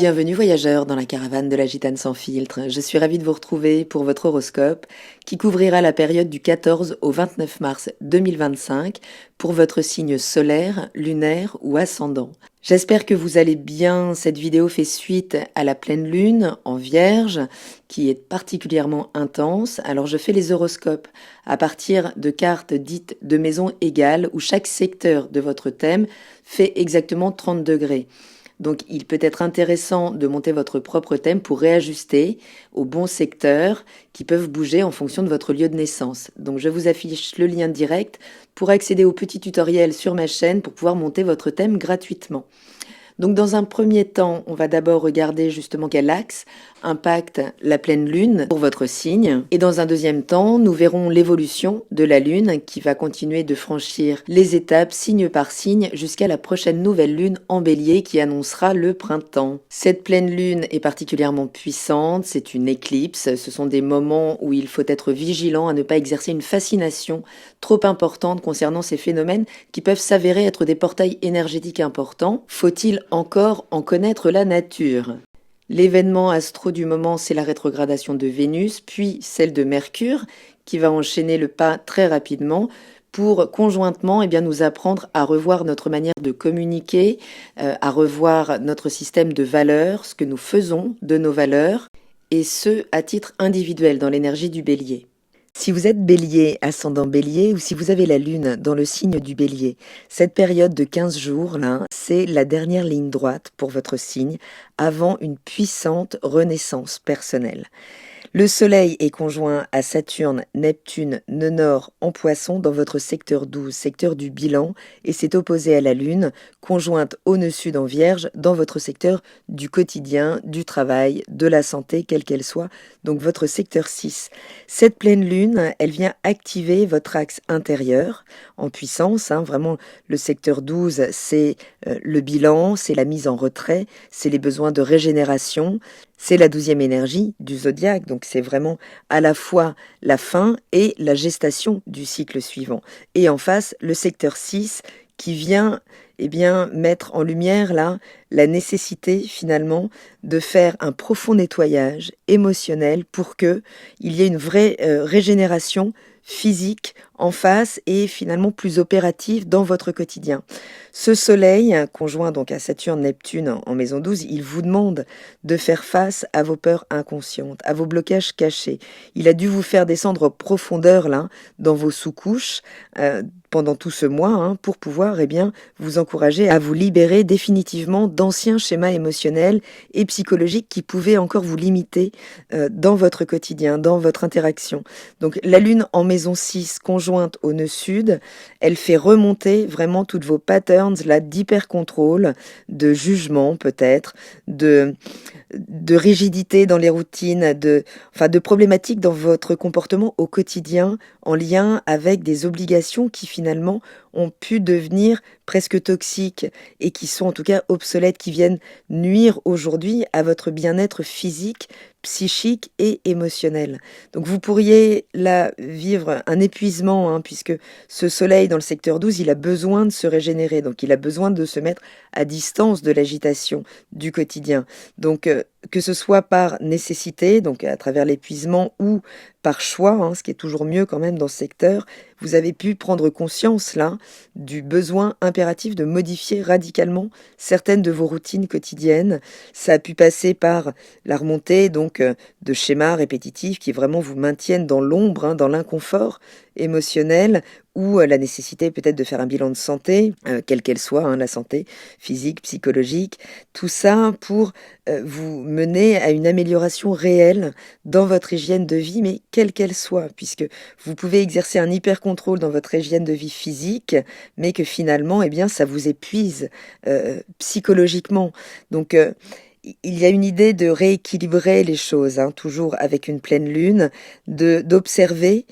Bienvenue voyageurs dans la caravane de la Gitane sans filtre. Je suis ravie de vous retrouver pour votre horoscope qui couvrira la période du 14 au 29 mars 2025 pour votre signe solaire, lunaire ou ascendant. J'espère que vous allez bien. Cette vidéo fait suite à la pleine lune en Vierge qui est particulièrement intense. Alors je fais les horoscopes à partir de cartes dites de maisons égales où chaque secteur de votre thème fait exactement 30 degrés. Donc il peut être intéressant de monter votre propre thème pour réajuster aux bons secteurs qui peuvent bouger en fonction de votre lieu de naissance. Donc je vous affiche le lien direct pour accéder au petit tutoriel sur ma chaîne pour pouvoir monter votre thème gratuitement. Donc dans un premier temps, on va d'abord regarder justement quel axe impacte la pleine lune pour votre signe. Et dans un deuxième temps, nous verrons l'évolution de la lune qui va continuer de franchir les étapes signe par signe jusqu'à la prochaine nouvelle lune en bélier qui annoncera le printemps. Cette pleine lune est particulièrement puissante, c'est une éclipse. Ce sont des moments où il faut être vigilant à ne pas exercer une fascination trop importante concernant ces phénomènes qui peuvent s'avérer être des portails énergétiques importants. Faut-il encore en connaître la nature? L'événement astro du moment, c'est la rétrogradation de Vénus, puis celle de Mercure, qui va enchaîner le pas très rapidement pour conjointement nous apprendre à revoir notre manière de communiquer, à revoir notre système de valeurs, ce que nous faisons de nos valeurs, et ce, à titre individuel dans l'énergie du bélier. Si vous êtes bélier, ascendant bélier, ou si vous avez la lune dans le signe du bélier, cette période de 15 jours, là, c'est la dernière ligne droite pour votre signe avant une puissante renaissance personnelle. Le soleil est conjoint à Saturne, Neptune, nœud nord en poisson dans votre secteur 12, secteur du bilan, et c'est opposé à la lune, conjointe au nœud sud en vierge, dans votre secteur du quotidien, du travail, de la santé, quelle qu'elle soit, donc votre secteur 6. Cette pleine lune, elle vient activer votre axe intérieur en puissance, vraiment le secteur 12, c'est le bilan, c'est la mise en retrait, c'est les besoins de régénération, c'est la 12e énergie du zodiaque, donc c'est vraiment à la fois la fin et la gestation du cycle suivant. Et en face, le secteur 6 qui vient mettre en lumière là la nécessité finalement de faire un profond nettoyage émotionnel pour qu'il y ait une vraie régénération physique en face et finalement plus opérative dans votre quotidien. Ce soleil, conjoint donc à Saturne, Neptune en maison 12, il vous demande de faire face à vos peurs inconscientes, à vos blocages cachés. Il a dû vous faire descendre en profondeur là, dans vos sous-couches pendant tout ce mois pour pouvoir vous encourager à vous libérer définitivement d'anciens schémas émotionnels et psychologiques qui pouvaient encore vous limiter dans votre quotidien, dans votre interaction. Donc la lune en maison 6 conjointe au nœud sud, elle fait remonter vraiment toutes vos patterns là d'hyper-contrôle, de jugement peut-être, de rigidité dans les routines, de problématiques dans votre comportement au quotidien en lien avec des obligations qui finalement ont pu devenir presque toxiques et qui sont en tout cas obsolètes, qui viennent nuire aujourd'hui à votre bien-être physique, psychique et émotionnel. Donc vous pourriez là vivre un épuisement puisque ce soleil dans le secteur 12, il a besoin de se régénérer, donc il a besoin de se mettre à distance de l'agitation du quotidien. Donc que ce soit par nécessité, donc à travers l'épuisement ou par choix, ce qui est toujours mieux quand même dans ce secteur, vous avez pu prendre conscience là du besoin impératif de modifier radicalement certaines de vos routines quotidiennes. Ça a pu passer par la remontée donc de schémas répétitifs qui vraiment vous maintiennent dans l'ombre, dans l'inconfort émotionnel, ou la nécessité peut-être de faire un bilan de santé, quelle qu'elle soit, la santé physique, psychologique, tout ça pour vous mener à une amélioration réelle dans votre hygiène de vie, mais quelle qu'elle soit, puisque vous pouvez exercer un hyper-contrôle dans votre hygiène de vie physique, mais que finalement, ça vous épuise psychologiquement. Donc, il y a une idée de rééquilibrer les choses, toujours avec une pleine lune, d'observer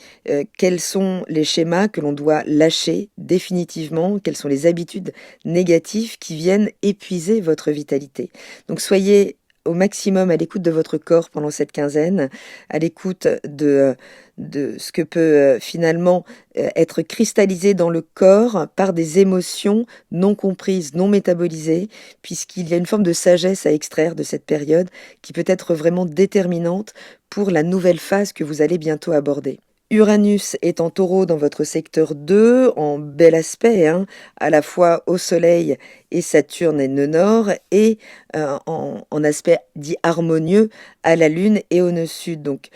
quels sont les schémas que l'on doit lâcher définitivement, quelles sont les habitudes négatives qui viennent épuiser votre vitalité. Donc soyez au maximum à l'écoute de votre corps pendant cette quinzaine, à l'écoute de ce que peut finalement être cristallisé dans le corps par des émotions non comprises, non métabolisées, puisqu'il y a une forme de sagesse à extraire de cette période qui peut être vraiment déterminante pour la nouvelle phase que vous allez bientôt aborder. Uranus est en taureau dans votre secteur 2, en bel aspect, hein, à la fois au Soleil et Saturne et nœud nord, et en aspect dit harmonieux à la Lune et au nœud sud. Donc,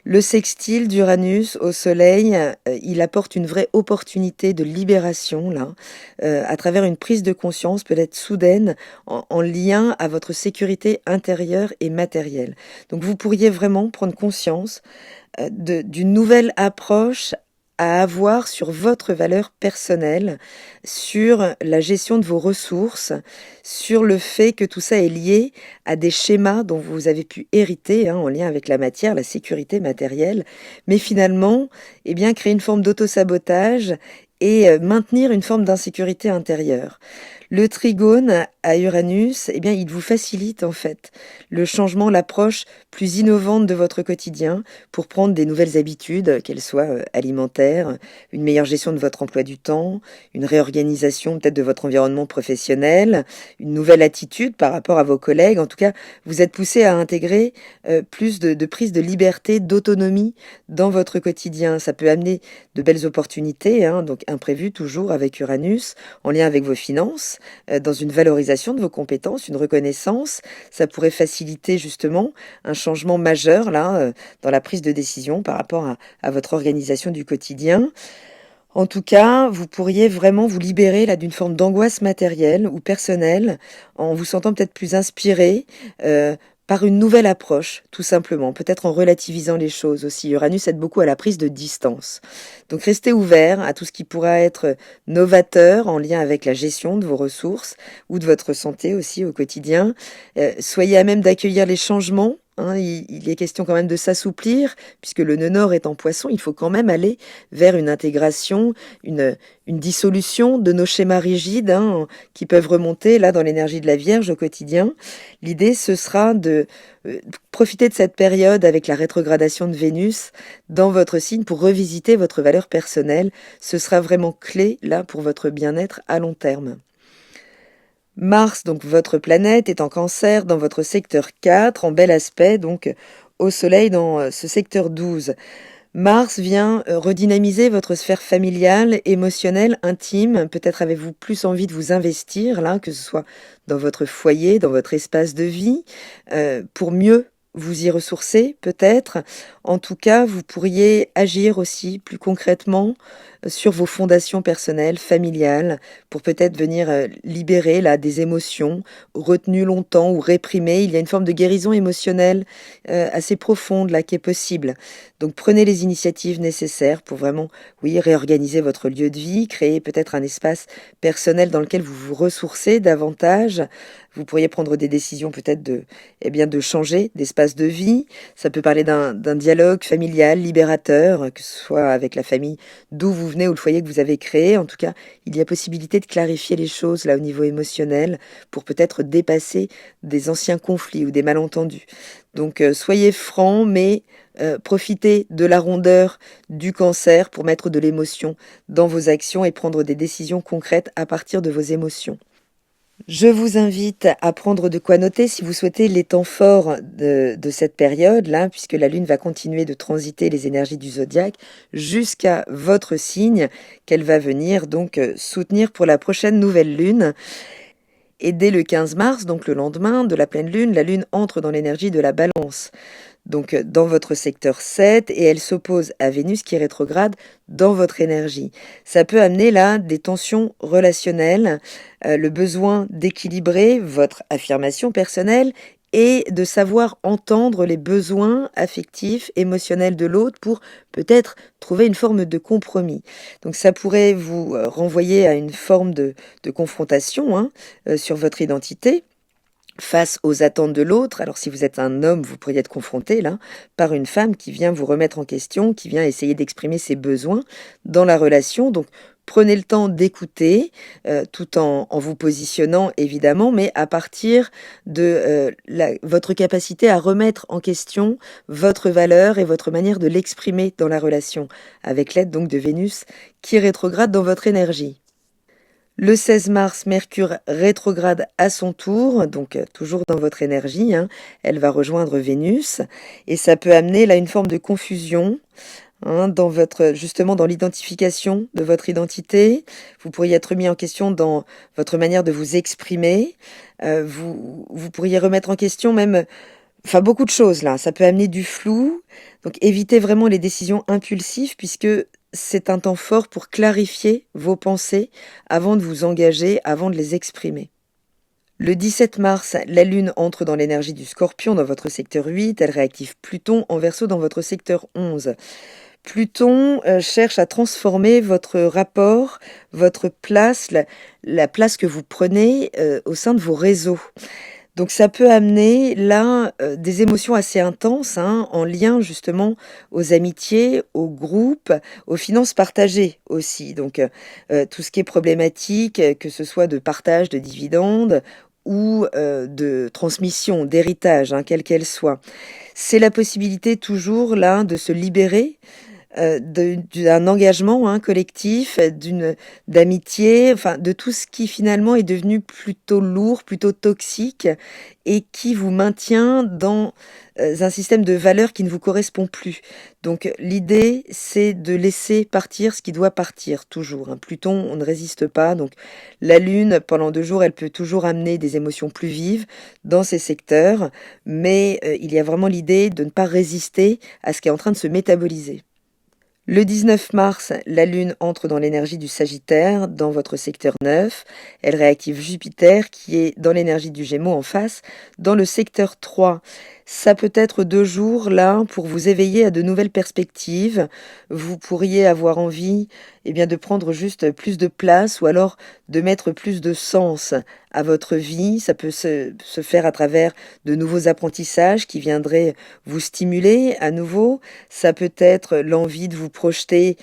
le sextile d'Uranus au Soleil, il apporte une vraie opportunité de libération, là, à travers une prise de conscience peut-être soudaine, en lien à votre sécurité intérieure et matérielle. Donc, vous pourriez vraiment prendre conscience d'une nouvelle approche à avoir sur votre valeur personnelle, sur la gestion de vos ressources, sur le fait que tout ça est lié à des schémas dont vous avez pu hériter, hein, en lien avec la matière, la sécurité matérielle, mais finalement, eh bien, créer une forme d'auto-sabotage et maintenir une forme d'insécurité intérieure. Le trigone à Uranus, eh bien, il vous facilite en fait le changement, l'approche plus innovante de votre quotidien pour prendre des nouvelles habitudes, qu'elles soient alimentaires, une meilleure gestion de votre emploi du temps, une réorganisation peut-être de votre environnement professionnel, une nouvelle attitude par rapport à vos collègues. En tout cas, vous êtes poussé à intégrer plus de prise de liberté, d'autonomie dans votre quotidien. Ça peut amener de belles opportunités, hein, donc imprévues toujours avec Uranus, en lien avec vos finances, dans une valorisation de vos compétences, une reconnaissance. Ça pourrait faciliter justement un changement majeur là dans la prise de décision par rapport à votre organisation du quotidien. En tout cas, vous pourriez vraiment vous libérer là d'une forme d'angoisse matérielle ou personnelle en vous sentant peut-être plus inspiré par une nouvelle approche, tout simplement, peut-être en relativisant les choses aussi. Uranus aide beaucoup à la prise de distance. Donc restez ouvert à tout ce qui pourra être novateur en lien avec la gestion de vos ressources ou de votre santé aussi au quotidien. Soyez à même d'accueillir les changements. Hein, il est question quand même de s'assouplir, puisque le nœud nord est en poisson, il faut quand même aller vers une intégration, une dissolution de nos schémas rigides, hein, qui peuvent remonter là dans l'énergie de la Vierge au quotidien. L'idée, ce sera de profiter de cette période avec la rétrogradation de Vénus dans votre signe pour revisiter votre valeur personnelle. Ce sera vraiment clé là pour votre bien-être à long terme. Mars, donc votre planète, est en Cancer dans votre secteur 4, en bel aspect, donc au Soleil dans ce secteur 12. Mars vient redynamiser votre sphère familiale, émotionnelle, intime. Peut-être avez-vous plus envie de vous investir, là, que ce soit dans votre foyer, dans votre espace de vie, pour mieux vous y ressourcer, peut-être. En tout cas, vous pourriez agir aussi plus concrètement sur vos fondations personnelles, familiales, pour peut-être venir libérer là des émotions retenues longtemps ou réprimées. Il y a une forme de guérison émotionnelle assez profonde là qui est possible. Donc prenez les initiatives nécessaires pour vraiment, oui, réorganiser votre lieu de vie, créer peut-être un espace personnel dans lequel vous vous ressourcez davantage. Vous pourriez prendre des décisions peut-être de changer d'espace de vie. Ça peut parler d'un dialogue familial libérateur, que ce soit avec la famille d'où vous venez ou le foyer que vous avez créé. En tout cas, il y a possibilité de clarifier les choses là au niveau émotionnel pour peut-être dépasser des anciens conflits ou des malentendus. Donc soyez francs, mais profitez de la rondeur du Cancer pour mettre de l'émotion dans vos actions et prendre des décisions concrètes à partir de vos émotions. Je vous invite à prendre de quoi noter si vous souhaitez les temps forts de cette période-là, puisque la Lune va continuer de transiter les énergies du zodiaque jusqu'à votre signe, qu'elle va venir donc soutenir pour la prochaine nouvelle Lune. Et dès le 15 mars, donc le lendemain de la pleine Lune, la Lune entre dans l'énergie de la Balance, donc dans votre secteur 7, et elle s'oppose à Vénus qui est rétrograde dans votre énergie. Ça peut amener là des tensions relationnelles, le besoin d'équilibrer votre affirmation personnelle et de savoir entendre les besoins affectifs, émotionnels de l'autre pour peut-être trouver une forme de compromis. Donc ça pourrait vous renvoyer à une forme de confrontation, hein, sur votre identité, face aux attentes de l'autre. Alors si vous êtes un homme, vous pourriez être confronté là par une femme qui vient vous remettre en question, qui vient essayer d'exprimer ses besoins dans la relation. Donc Prenez le temps d'écouter, tout en vous positionnant évidemment, mais à partir de votre capacité à remettre en question votre valeur et votre manière de l'exprimer dans la relation, avec l'aide donc de Vénus qui rétrograde dans votre énergie. Le 16 mars, Mercure rétrograde à son tour, donc toujours dans votre énergie, hein, elle va rejoindre Vénus, et ça peut amener là une forme de confusion, hein, justement dans l'identification de votre identité. Vous pourriez être mis en question dans votre manière de vous exprimer. Vous pourriez remettre en question même, enfin beaucoup de choses là. Ça peut amener du flou. Donc évitez vraiment les décisions impulsives puisque c'est un temps fort pour clarifier vos pensées avant de vous engager, avant de les exprimer. Le 17 mars, la Lune entre dans l'énergie du Scorpion dans votre secteur 8. Elle réactive Pluton en Verseau dans votre secteur 11. Pluton cherche à transformer votre rapport, votre place, la place que vous prenez au sein de vos réseaux. Donc ça peut amener là des émotions assez intenses, hein, en lien justement aux amitiés, aux groupes, aux finances partagées aussi. Donc tout ce qui est problématique, que ce soit de partage de dividendes ou de transmission, d'héritage, hein, quelle qu'elle soit. C'est la possibilité toujours là de se libérer d'un engagement, hein, collectif, d'amitié, enfin de tout ce qui finalement est devenu plutôt lourd, plutôt toxique et qui vous maintient dans un système de valeurs qui ne vous correspond plus. Donc l'idée, c'est de laisser partir ce qui doit partir, toujours, hein. Pluton, on ne résiste pas, donc la Lune, pendant 2 jours, elle peut toujours amener des émotions plus vives dans ces secteurs, mais il y a vraiment l'idée de ne pas résister à ce qui est en train de se métaboliser. Le 19 mars, la Lune entre dans l'énergie du Sagittaire, dans votre secteur 9. Elle réactive Jupiter, qui est dans l'énergie du Gémeaux en face, dans le secteur 3. Ça peut être 2 jours, là, pour vous éveiller à de nouvelles perspectives. Vous pourriez avoir envie, de prendre juste plus de place ou alors de mettre plus de sens à votre vie. Ça peut se faire à travers de nouveaux apprentissages qui viendraient vous stimuler à nouveau. Ça peut être l'envie de vous projeter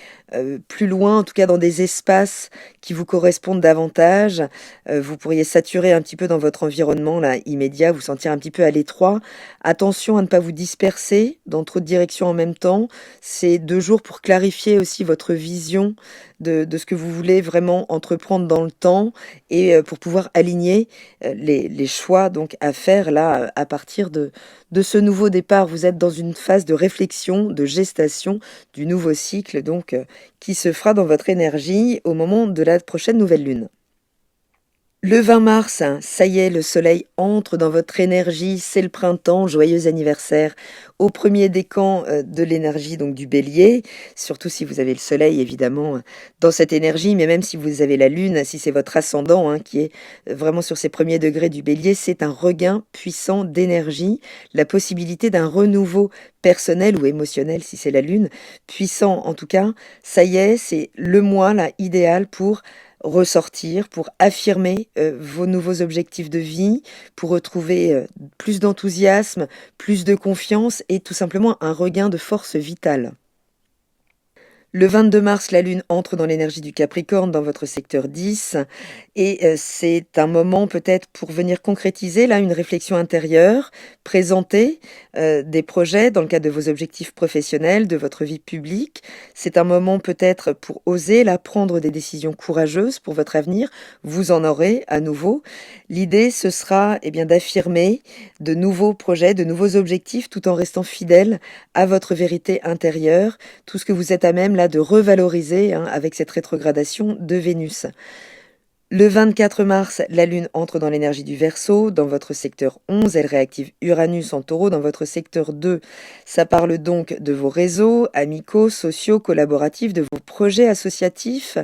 plus loin, en tout cas dans des espaces qui vous correspondent davantage. Vous pourriez saturer un petit peu dans votre environnement là immédiat, vous sentir un petit peu à l'étroit. Attention à ne pas vous disperser dans trop de directions en même temps. C'est 2 jours pour clarifier aussi votre vision de ce que vous voulez vraiment entreprendre dans le temps et pour pouvoir aligner les choix donc à faire là à partir de ce nouveau départ. Vous êtes dans une phase de réflexion, de gestation du nouveau cycle donc qui se fera dans votre énergie au moment de la prochaine nouvelle lune. Le 20 mars, hein, ça y est, le soleil entre dans votre énergie, c'est le printemps, joyeux anniversaire au premier décan de l'énergie donc du bélier, surtout si vous avez le soleil évidemment dans cette énergie, mais même si vous avez la lune, si c'est votre ascendant hein, qui est vraiment sur ces premiers degrés du bélier, c'est un regain puissant d'énergie, la possibilité d'un renouveau personnel ou émotionnel si c'est la lune, puissant en tout cas, ça y est, c'est le mois là idéal pour ressortir, pour affirmer vos nouveaux objectifs de vie, pour retrouver plus d'enthousiasme, plus de confiance et tout simplement un regain de force vitale. Le 22 mars, la Lune entre dans l'énergie du Capricorne, dans votre secteur 10, et c'est un moment peut-être pour venir concrétiser là une réflexion intérieure, présenter des projets dans le cadre de vos objectifs professionnels, de votre vie publique. C'est un moment peut-être pour oser là prendre des décisions courageuses pour votre avenir. Vous en aurez à nouveau. L'idée, ce sera d'affirmer de nouveaux projets, de nouveaux objectifs, tout en restant fidèle à votre vérité intérieure, tout ce que vous êtes à même là de revaloriser hein, avec cette rétrogradation de Vénus. Le 24 mars, la Lune entre dans l'énergie du Verseau, dans votre secteur 11, elle réactive Uranus en Taureau dans votre secteur 2. Ça parle donc de vos réseaux amicaux, sociaux, collaboratifs, de vos projets associatifs,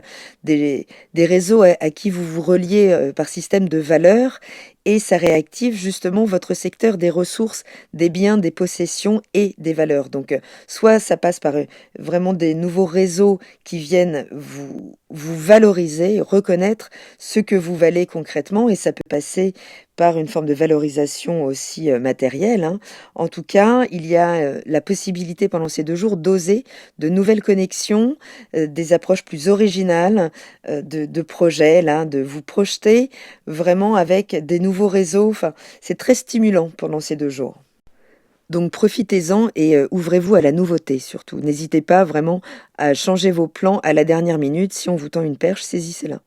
des réseaux à qui vous vous reliez par système de valeurs, et ça réactive justement votre secteur des ressources, des biens, des possessions et des valeurs. Donc soit ça passe par vraiment des nouveaux réseaux qui viennent vous valoriser, reconnaître ce que vous valez concrètement, et ça peut passer par une forme de valorisation aussi matérielle, hein. En tout cas, il y a la possibilité pendant ces 2 jours d'oser de nouvelles connexions, des approches plus originales, de projets, là, de vous projeter vraiment avec des nouveaux réseaux. Enfin, c'est très stimulant pendant ces 2 jours. Donc profitez-en et ouvrez-vous à la nouveauté surtout. N'hésitez pas vraiment à changer vos plans à la dernière minute. Si on vous tend une perche, saisissez-la.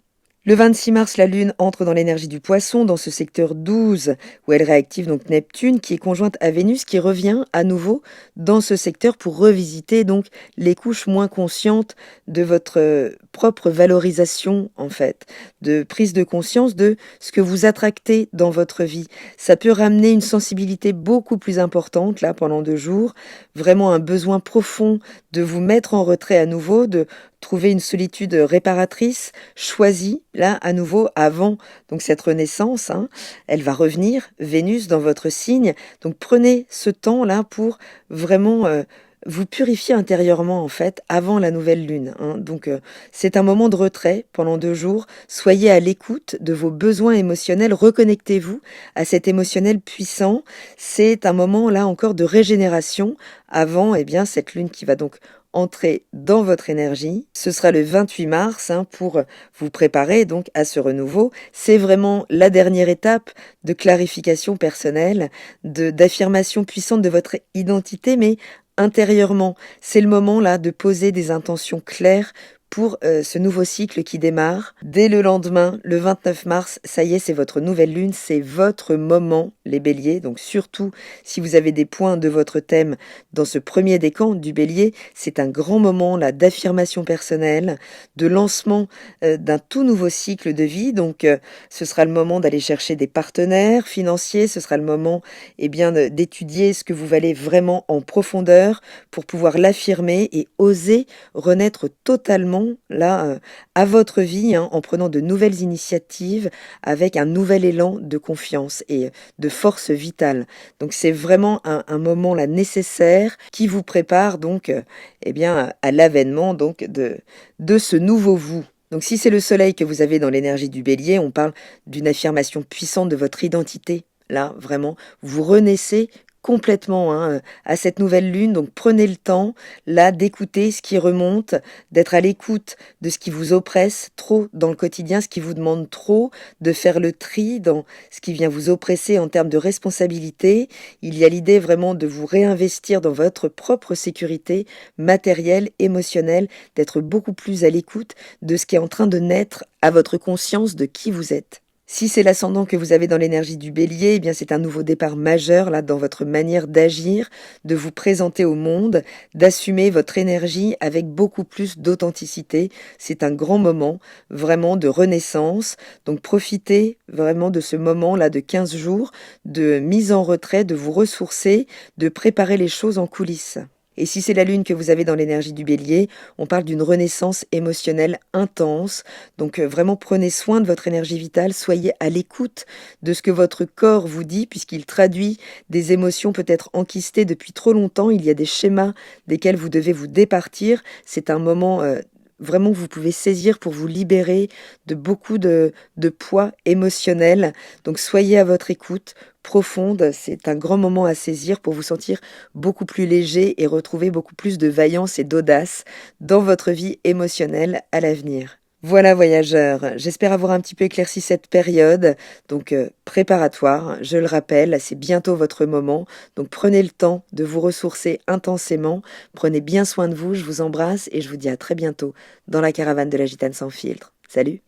Le 26 mars, la Lune entre dans l'énergie du Poisson, dans ce secteur 12, où elle réactive donc Neptune, qui est conjointe à Vénus, qui revient à nouveau dans ce secteur pour revisiter donc les couches moins conscientes de votre propre valorisation, en fait, de prise de conscience de ce que vous attractez dans votre vie. Ça peut ramener une sensibilité beaucoup plus importante, là, pendant 2 jours, vraiment un besoin profond de vous mettre en retrait à nouveau, de trouver une solitude réparatrice, choisie, là, à nouveau, avant donc cette renaissance, hein. Elle va revenir, Vénus, dans votre signe. Donc prenez ce temps-là pour vraiment vous purifier intérieurement, en fait, avant la nouvelle lune, hein. Donc c'est un moment de retrait pendant 2 jours. Soyez à l'écoute de vos besoins émotionnels. Reconnectez-vous à cet émotionnel puissant. C'est un moment, là, encore de régénération avant, eh bien, cette lune qui va donc entrer dans votre énergie. Ce sera le 28 mars, hein, pour vous préparer donc à ce renouveau. C'est vraiment la dernière étape de clarification personnelle, d'affirmation puissante de votre identité, mais intérieurement. C'est le moment là de poser des intentions claires pour ce nouveau cycle qui démarre. Dès le lendemain, le 29 mars, ça y est, c'est votre nouvelle lune, c'est votre moment, les béliers. Donc surtout, si vous avez des points de votre thème dans ce premier décan du bélier, c'est un grand moment là d'affirmation personnelle, de lancement d'un tout nouveau cycle de vie. Donc ce sera le moment d'aller chercher des partenaires financiers, ce sera le moment bien d'étudier ce que vous valez vraiment en profondeur pour pouvoir l'affirmer et oser renaître totalement là à votre vie, hein, en prenant de nouvelles initiatives avec un nouvel élan de confiance et de force vitale. Donc c'est vraiment un moment là nécessaire qui vous prépare donc à l'avènement donc de ce nouveau vous. Donc si c'est le soleil que vous avez dans l'énergie du bélier, on parle d'une affirmation puissante de votre identité. Là, vraiment, vous renaissez complètement, hein, à cette nouvelle lune. Donc prenez le temps, là, d'écouter ce qui remonte, d'être à l'écoute de ce qui vous oppresse trop dans le quotidien, ce qui vous demande trop, de faire le tri dans ce qui vient vous oppresser en termes de responsabilité. Il y a l'idée vraiment de vous réinvestir dans votre propre sécurité matérielle, émotionnelle, d'être beaucoup plus à l'écoute de ce qui est en train de naître à votre conscience de qui vous êtes. Si c'est l'ascendant que vous avez dans l'énergie du bélier, eh bien c'est un nouveau départ majeur là dans votre manière d'agir, de vous présenter au monde, d'assumer votre énergie avec beaucoup plus d'authenticité. C'est un grand moment vraiment de renaissance. Donc profitez vraiment de ce moment là de 15 jours de mise en retrait, de vous ressourcer, de préparer les choses en coulisses. Et si c'est la lune que vous avez dans l'énergie du bélier, on parle d'une renaissance émotionnelle intense. Donc vraiment prenez soin de votre énergie vitale, soyez à l'écoute de ce que votre corps vous dit, puisqu'il traduit des émotions peut-être enquistées depuis trop longtemps. Il y a des schémas desquels vous devez vous départir. C'est un moment vraiment que vous pouvez saisir pour vous libérer de beaucoup de poids émotionnel. Donc soyez à votre écoute profonde, c'est un grand moment à saisir pour vous sentir beaucoup plus léger et retrouver beaucoup plus de vaillance et d'audace dans votre vie émotionnelle à l'avenir. Voilà voyageurs, j'espère avoir un petit peu éclairci cette période, donc préparatoire, je le rappelle, c'est bientôt votre moment, donc prenez le temps de vous ressourcer intensément, prenez bien soin de vous, je vous embrasse et je vous dis à très bientôt dans la caravane de la Gitane sans filtre. Salut!